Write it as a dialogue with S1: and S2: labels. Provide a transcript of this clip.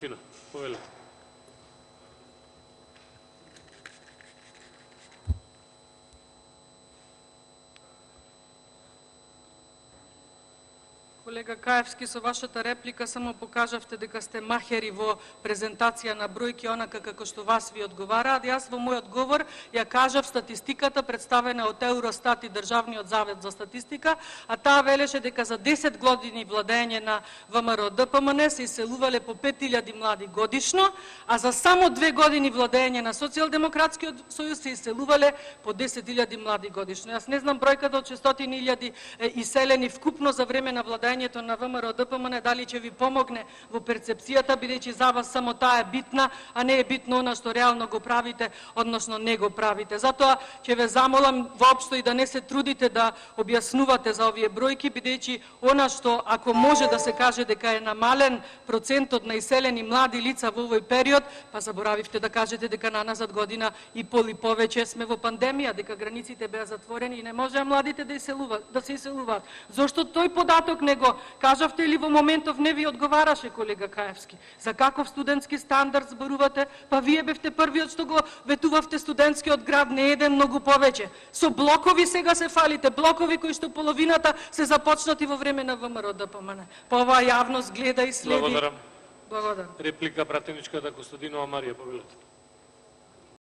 S1: Фина, повеле.
S2: Колега Каевски, со вашата реплика само покажавте дека сте махери во презентација на бројки, онака како што вас ви одговараат. Јас во мојот говор ја кажав статистиката представена од Евростат и Државниот завет за статистика, а таа велеше дека за 10 години владење на ВМРО ДПМН се иселувале по 5000 млади годишно, а за само 2 години владење на Социјалдемократскиот сојуз се иселувале по 10.000 млади годишно. Јас не знам бројката од 600.000 иселени вкупно за време на владење на ВМРО ДПМН дали ќе ви помогне во перцепцијата, бидејќи за вас само таа е битна, а не е битно она што реално го правите, односно не го правите. Затоа ќе ве замолам воопшто и да не се трудите да објаснувате за овие бројки, бидејќи она што ако може да се каже дека е намален процентот на иселени млади лица во овој период, па заборавивте да кажете дека наназад година и пол и повеќе сме во пандемија, дека границите беа затворени и не можеа младите да се иселуваат. Зошто тој податок не го кажавте или во моментов не ви одговараше, колега Каевски? За каков студентски стандард зборувате? Па вие бевте првиот што го ветувавте студентскиот град, не еден, многу повеќе. Со блокови сега се фалите, блокови кои што половината се започнати во време на ВМРО ДПМН. Па оваа јавност гледа и следи.
S1: Благодарам.
S2: Благодарам.
S1: Реплика пратеничката Костадинова Марија, повелете.